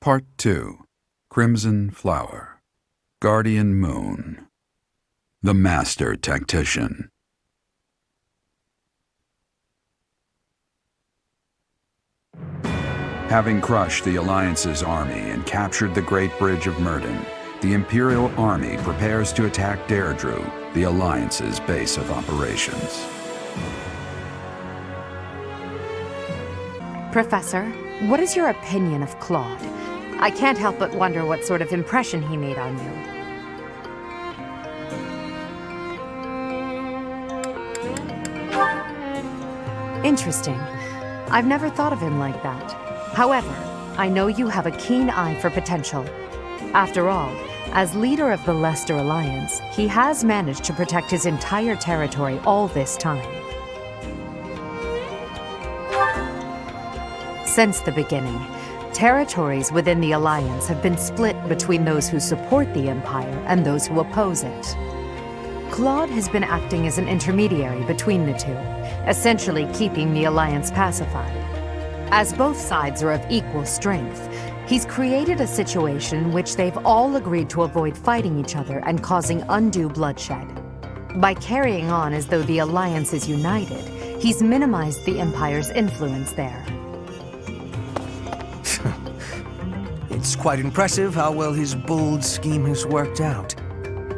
Part 2. Crimson Flower. Guardian Moon. The Master Tactician. Having crushed the Alliance's army and captured the Great Bridge of Myrden, the Imperial Army prepares to attack Derdriu, the Alliance's base of operations. Professor, what is your opinion of Claude? I can't help but wonder what sort of impression he made on you. Interesting. I've never thought of him like that. However, I know you have a keen eye for potential. After all, as leader of the Leicester Alliance, he has managed to protect his entire territory all this time. Since the beginning, territories within the Alliance have been split between those who support the Empire and those who oppose it. Claude has been acting as an intermediary between the two, essentially keeping the Alliance pacified. As both sides are of equal strength, he's created a situation which they've all agreed to avoid fighting each other and causing undue bloodshed. By carrying on as though the Alliance is united, he's minimized the Empire's influence there. It's quite impressive how well his bold scheme has worked out.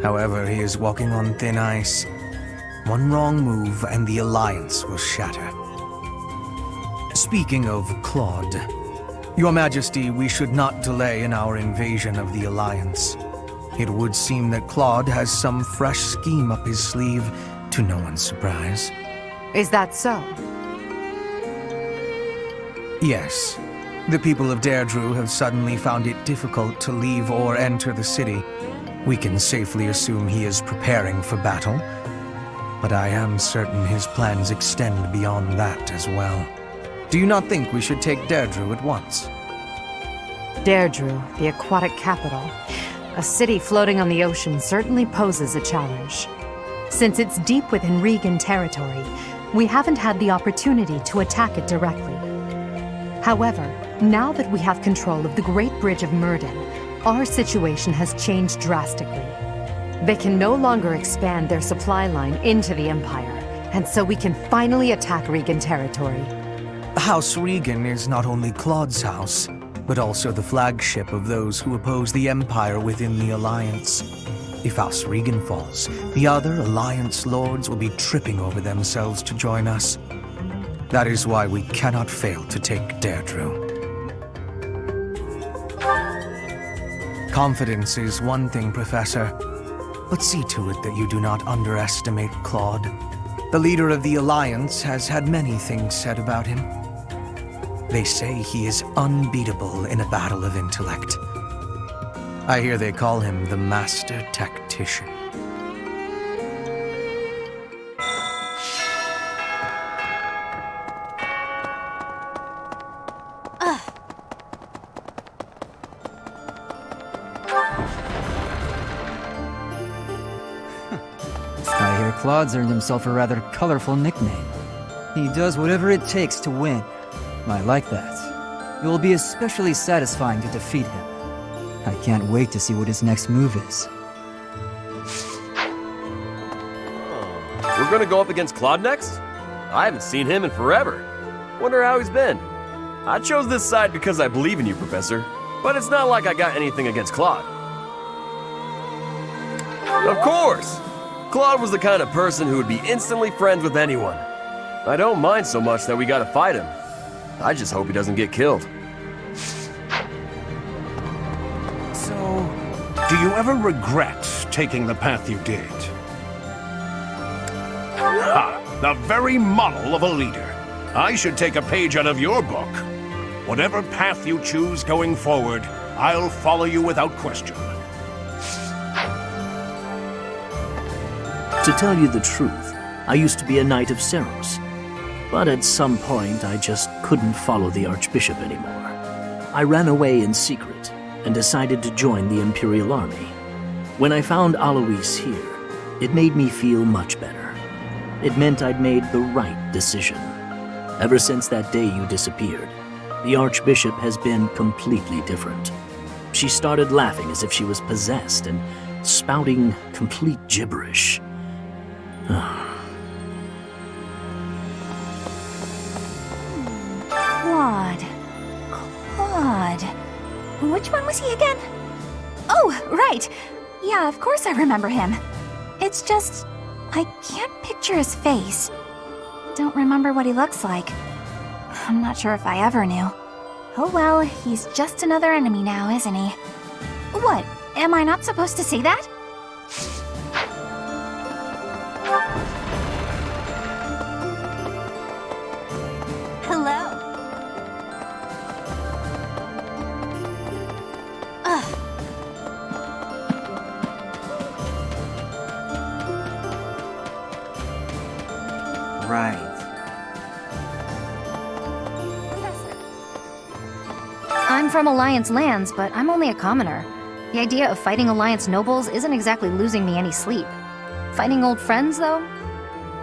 However, he is walking on thin ice. One wrong move and the Alliance will shatter. Speaking of Claude, Your Majesty, we should not delay in our invasion of the Alliance. It would seem that Claude has some fresh scheme up his sleeve, to no one's surprise. Is that so? Yes. The people of Derdriu have suddenly found it difficult to leave or enter the city. We can safely assume he is preparing for battle, but I am certain his plans extend beyond that as well. Do you not think we should take Derdriu at once? Derdriu, the aquatic capital. A city floating on the ocean certainly poses a challenge. Since it's deep within Regan territory, we haven't had the opportunity to attack it directly. However, now that we have control of the Great Bridge of Myrden, our situation has changed drastically. They can no longer expand their supply line into the Empire, and so we can finally attack Regan territory. House Regan is not only Claude's house, but also the flagship of those who oppose the Empire within the Alliance. If House Regan falls, the other Alliance lords will be tripping over themselves to join us. That is why we cannot fail to take Derdriu. Confidence is one thing, Professor, but see to it that you do not underestimate Claude. The leader of the Alliance has had many things said about him. They say he is unbeatable in a battle of intellect. I hear they call him the Master Tactician. I hear Claude's earned himself a rather colorful nickname. He does whatever it takes to win. I like that. It will be especially satisfying to defeat him. I can't wait to see what his next move is. We're gonna go up against Claude next? I haven't seen him in forever. Wonder how he's been. I chose this side because I believe in you, Professor. But it's not like I got anything against Claude. Of course! Claude was the kind of person who would be instantly friends with anyone. I don't mind so much that we gotta fight him. I just hope he doesn't get killed. So, do you ever regret taking the path you did? Ha! The very model of a leader. I should take a page out of your book. Whatever path you choose going forward, I'll follow you without question. To tell you the truth, I used to be a Knight of Seros. But at some point, I just couldn't follow the Archbishop anymore. I ran away in secret and decided to join the Imperial Army. When I found Alois here, it made me feel much better. It meant I'd made the right decision. Ever since that day you disappeared, the Archbishop has been completely different. She started laughing as if she was possessed and spouting complete gibberish. Claude. Claude. Which one was he again? Oh, right. Yeah, of course I remember him. It's just, I can't picture his face. Don't remember what he looks like. I'm not sure if I ever knew. Oh well, he's just another enemy now, isn't he? What? Am I not supposed to say that? Hello. Ugh. Right. I'm from Alliance lands, but I'm only a commoner. The idea of fighting Alliance nobles isn't exactly losing me any sleep. Fighting old friends, though?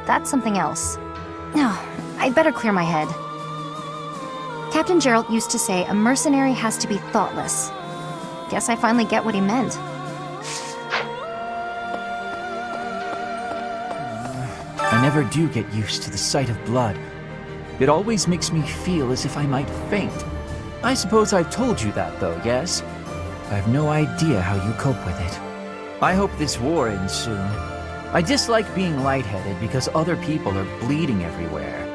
That's something else. No, I'd better clear my head. Captain Gerald used to say a mercenary has to be thoughtless. Guess I finally get what he meant. I never do get used to the sight of blood. It always makes me feel as if I might faint. I suppose I've told you that, though, yes? I have no idea how you cope with it. I hope this war ends soon. I dislike being lightheaded because other people are bleeding everywhere.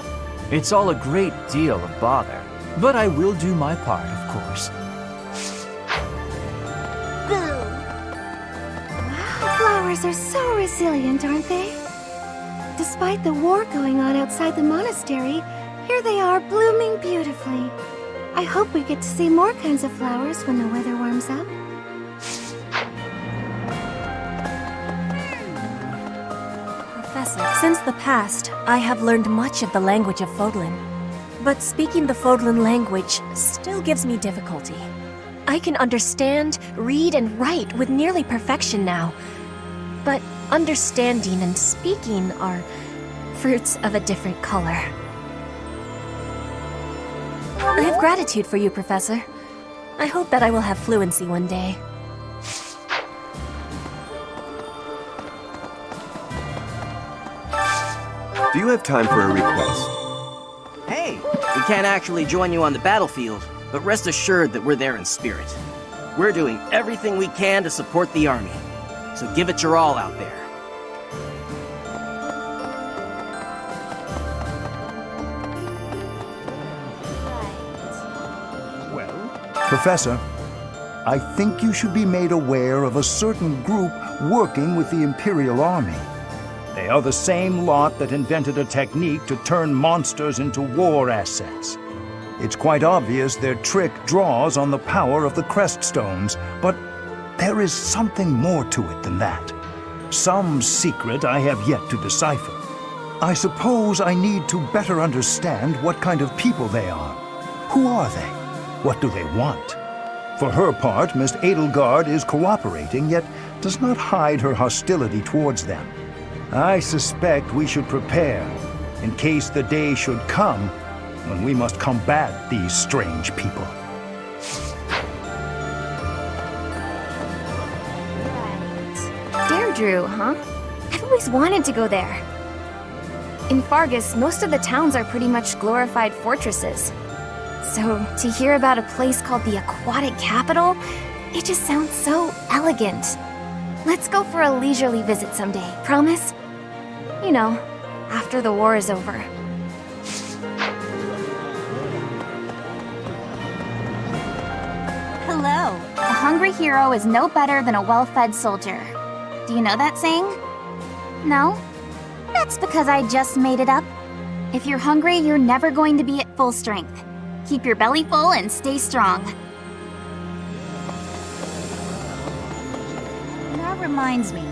It's all a great deal of bother, but I will do my part, of course. Wow, flowers are so resilient, aren't they? Despite the war going on outside the monastery, here they are blooming beautifully. I hope we get to see more kinds of flowers when the weather warms up. Professor, since the past, I have learned much of the language of Fodlan. But speaking the Fodlan language still gives me difficulty. I can understand, read, and write with nearly perfection now. But understanding and speaking are fruits of a different color. I have gratitude for you, Professor. I hope that I will have fluency one day. Do you have time for a request? Hey, we can't actually join you on the battlefield, but rest assured that we're there in spirit. We're doing everything we can to support the army, so give it your all out there. Professor, I think you should be made aware of a certain group working with the Imperial Army. They are the same lot that invented a technique to turn monsters into war assets. It's quite obvious their trick draws on the power of the crest stones, but there is something more to it than that. Some secret I have yet to decipher. I suppose I need to better understand what kind of people they are. Who are they? What do they want? For her part, Miss Edelgard is cooperating, yet does not hide her hostility towards them. I suspect we should prepare, in case the day should come when we must combat these strange people. Derdriu, huh? I've always wanted to go there. In Fargus, most of the towns are pretty much glorified fortresses. So, to hear about a place called the Aquatic Capital, it just sounds so elegant. Let's go for a leisurely visit someday, promise? You know, after the war is over. Hello. A hungry hero is no better than a well-fed soldier. Do you know that saying? No? That's because I just made it up. If you're hungry, you're never going to be at full strength. Keep your belly full and stay strong. That reminds me.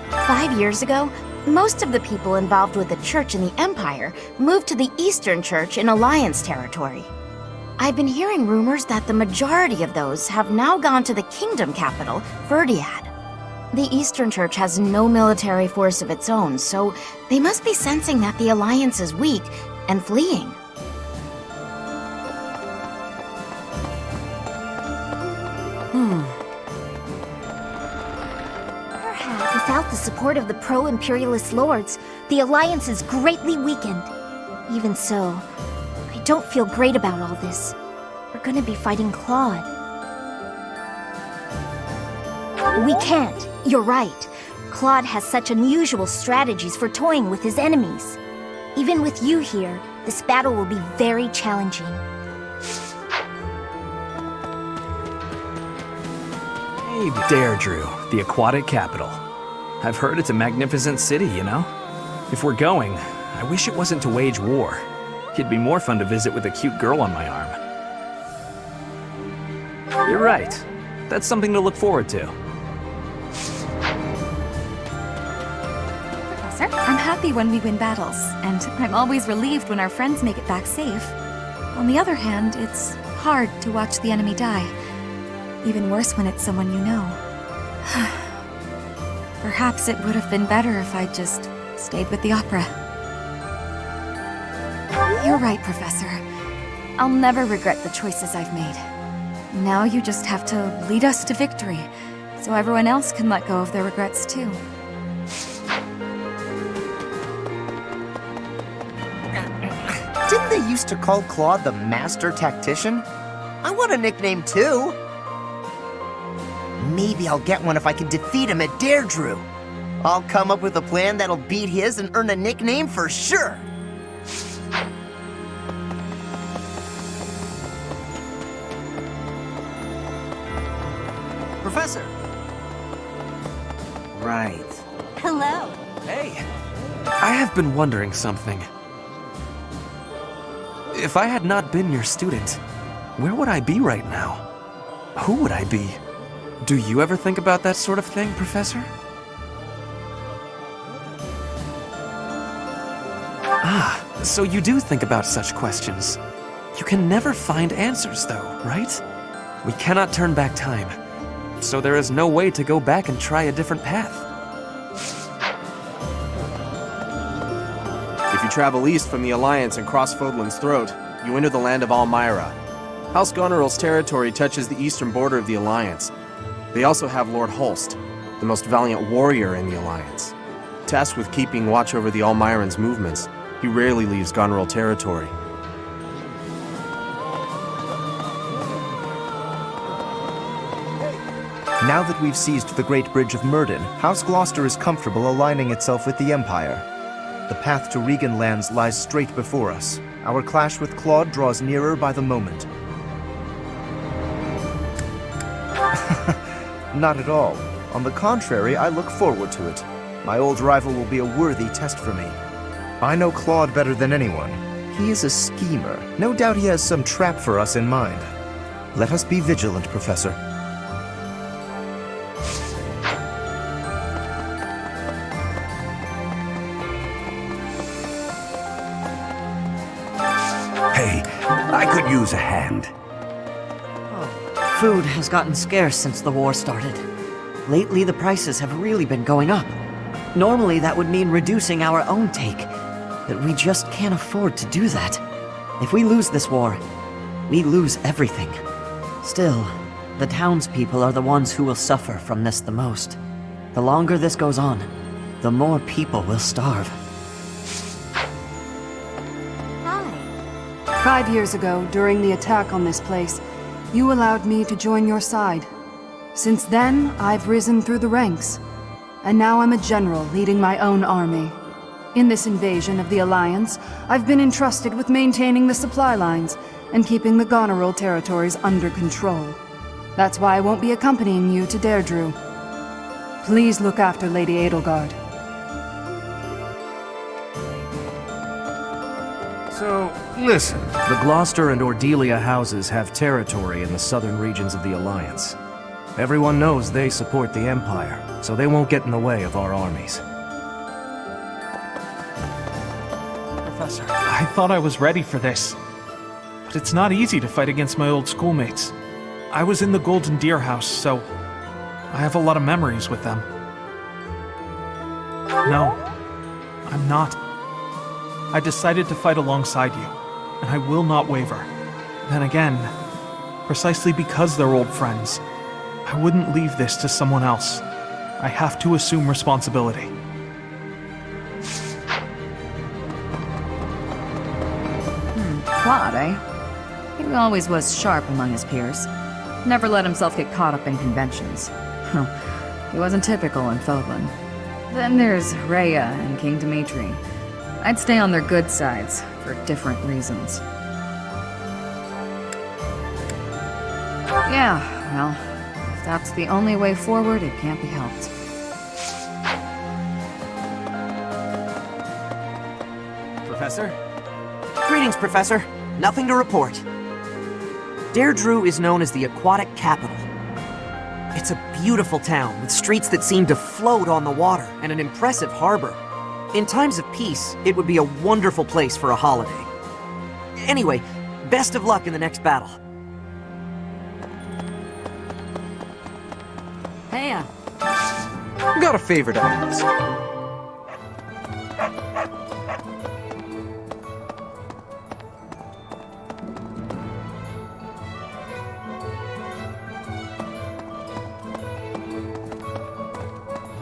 5 years ago, most of the people involved with the church in the Empire moved to the Eastern Church in Alliance territory. I've been hearing rumors that the majority of those have now gone to the kingdom capital, Verdiad. The Eastern Church has no military force of its own, so they must be sensing that the Alliance is weak and fleeing. Perhaps without the support of the pro-imperialist lords, the Alliance is greatly weakened. Even so, I don't feel great about all this. We're gonna be fighting Claude. We can't. You're right. Claude has such unusual strategies for toying with his enemies. Even with you here, this battle will be very challenging. Hey, Derdriu, the aquatic capital. I've heard it's a magnificent city, you know? If we're going, I wish it wasn't to wage war. It'd be more fun to visit with a cute girl on my arm. You're right. That's something to look forward to. I'm happy when we win battles, and I'm always relieved when our friends make it back safe. On the other hand, it's hard to watch the enemy die. Even worse when it's someone you know. Perhaps it would have been better if I'd just stayed with the opera. You're right, Professor. I'll never regret the choices I've made. Now you just have to lead us to victory, so everyone else can let go of their regrets too. Didn't they used to call Claude the Master Tactician? I want a nickname too. Maybe I'll get one if I can defeat him at Derdriu. I'll come up with a plan that'll beat his and earn a nickname for sure. Professor! Right. Hello. Hey! I have been wondering something. If I had not been your student, where would I be right now? Who would I be? Do you ever think about that sort of thing, Professor? Ah, so you do think about such questions. You can never find answers, though, right? We cannot turn back time, so there is no way to go back and try a different path. If you travel east from the Alliance and cross Fodlan's throat, you enter the land of Almyra. House Goneril's territory touches the eastern border of the Alliance. They also have Lord Holst, the most valiant warrior in the Alliance. Tasked with keeping watch over the Almyrans' movements, he rarely leaves Goneril territory. Now that we've seized the Great Bridge of Myrddin, House Gloucester is comfortable aligning itself with the Empire. The path to Regan lands lies straight before us. Our clash with Claude draws nearer by the moment. Not at all. On the contrary, I look forward to it. My old rival will be a worthy test for me. I know Claude better than anyone. He is a schemer. No doubt he has some trap for us in mind. Let us be vigilant, Professor. Hey, I could use a hand. Food has gotten scarce since the war started. Lately, the prices have really been going up. Normally, that would mean reducing our own take, but we just can't afford to do that. If we lose this war, we lose everything. Still, the townspeople are the ones who will suffer from this the most. The longer this goes on, the more people will starve. 5 years ago, during the attack on this place, you allowed me to join your side. Since then, I've risen through the ranks, and now I'm a general leading my own army. In this invasion of the Alliance, I've been entrusted with maintaining the supply lines and keeping the Goneril territories under control. That's why I won't be accompanying you to Derdriu. Please look after Lady Edelgard. So, listen. The Gloucester and Ordelia houses have territory in the southern regions of the Alliance. Everyone knows they support the Empire, so they won't get in the way of our armies. Professor, I thought I was ready for this. But it's not easy to fight against my old schoolmates. I was in the Golden Deer House, so I have a lot of memories with them. No, I'm not. I decided to fight alongside you, and I will not waver. Then again, precisely because they're old friends, I wouldn't leave this to someone else. I have to assume responsibility. Claude, eh? He always was sharp among his peers. Never let himself get caught up in conventions. He wasn't typical in Fodlan. Then there's Rhea and King Dimitri. I'd stay on their good sides, for different reasons. Yeah, well, if that's the only way forward, it can't be helped. Professor? Greetings, Professor. Nothing to report. Derdriu is known as the aquatic capital. It's a beautiful town with streets that seem to float on the water and an impressive harbor. In times of peace, it would be a wonderful place for a holiday. Anyway, best of luck in the next battle. Hey, Got a favor to ask.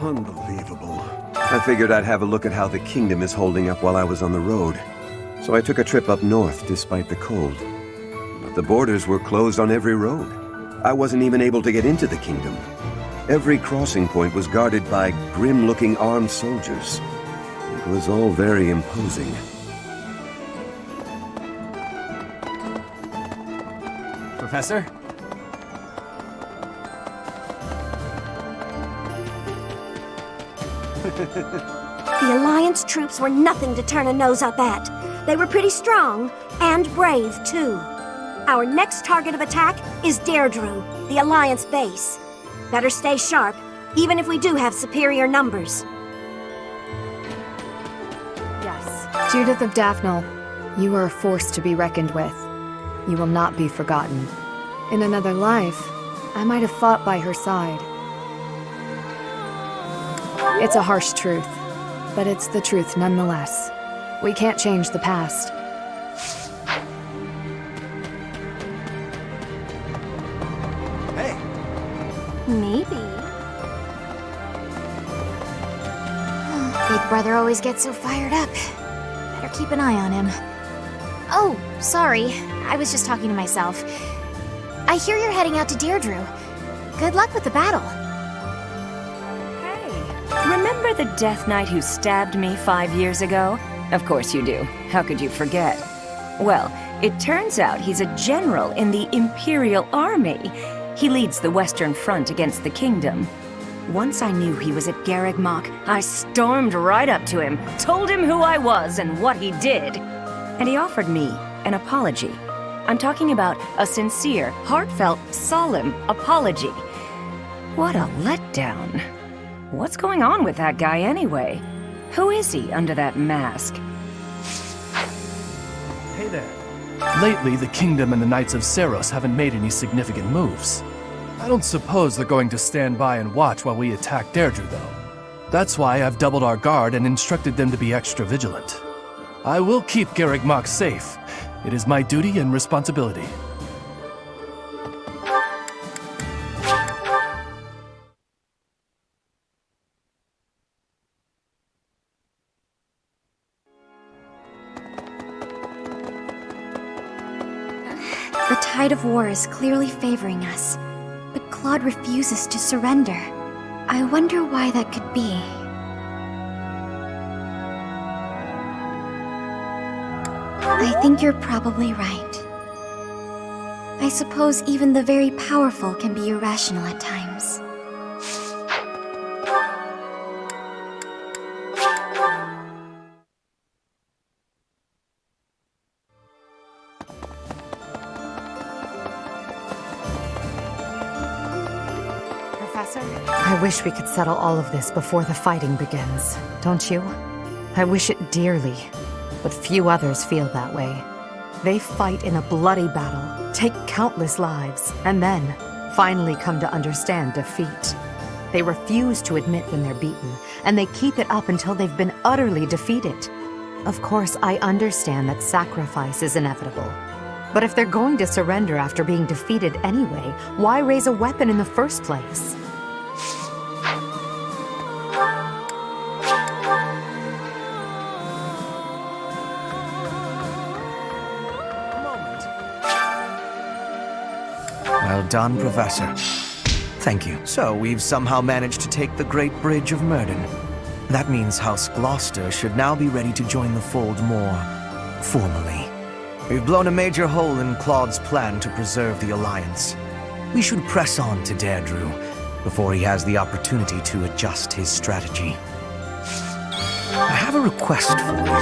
Unbelievable. I figured I'd have a look at how the kingdom is holding up while I was on the road. So I took a trip up north despite the cold. But the borders were closed on every road. I wasn't even able to get into the kingdom. Every crossing point was guarded by grim-looking armed soldiers. It was all very imposing. Professor? The Alliance troops were nothing to turn a nose up at. They were pretty strong, and brave, too. Our next target of attack is Derdriu, the Alliance base. Better stay sharp, even if we do have superior numbers. Yes. Judith of Daphne, you are a force to be reckoned with. You will not be forgotten. In another life, I might have fought by her side. It's a harsh truth, but it's the truth nonetheless. We can't change the past. Hey! Maybe. Big brother always gets so fired up. Better keep an eye on him. Oh, sorry. I was just talking to myself. I hear you're heading out to Derdriu. Good luck with the battle. Remember the Death Knight who stabbed me 5 years ago? Of course you do. How could you forget? Well, it turns out he's a general in the Imperial Army. He leads the Western Front against the Kingdom. Once I knew he was at Garreg-Mach, I stormed right up to him, told him who I was and what he did. And he offered me an apology. I'm talking about a sincere, heartfelt, solemn apology. What a letdown. What's going on with that guy anyway? Who is he under that mask? Hey there. Lately, the Kingdom and the Knights of Seros haven't made any significant moves. I don't suppose they're going to stand by and watch while we attack Derdriu, though. That's why I've doubled our guard and instructed them to be extra vigilant. I will keep Garreg-Mach safe. It is my duty and responsibility. The tide of war is clearly favoring us, but Claude refuses to surrender. I wonder why that could be. I think you're probably right. I suppose even the very powerful can be irrational at times. I wish we could settle all of this before the fighting begins, don't you? I wish it dearly, but few others feel that way. They fight in a bloody battle, take countless lives, and then finally come to understand defeat. They refuse to admit when they're beaten, and they keep it up until they've been utterly defeated. Of course, I understand that sacrifice is inevitable. But if they're going to surrender after being defeated anyway, why raise a weapon in the first place? Well done, Professor. Thank you. So, we've somehow managed to take the Great Bridge of Myrden. That means House Gloucester should now be ready to join the fold more formally. We've blown a major hole in Claude's plan to preserve the Alliance. We should press on to Derdriu before he has the opportunity to adjust his strategy. I have a request for you.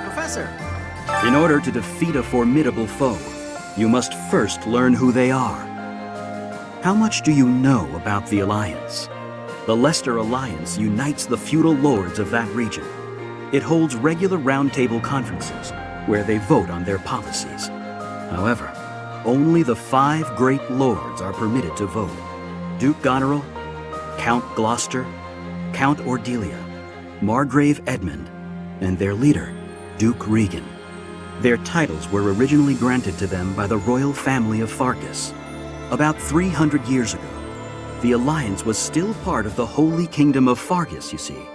Professor! In order to defeat a formidable foe, you must first learn who they are. How much do you know about the Alliance? The Leicester Alliance unites the feudal lords of that region. It holds regular roundtable conferences where they vote on their policies. However, only the 5 great lords are permitted to vote. Duke Goneril, Count Gloucester, Count Ordelia, Margrave Edmund, and their leader, Duke Regan. Their titles were originally granted to them by the royal family of Farkas. About 300 years ago, the Alliance was still part of the Holy Kingdom of Farkas, you see.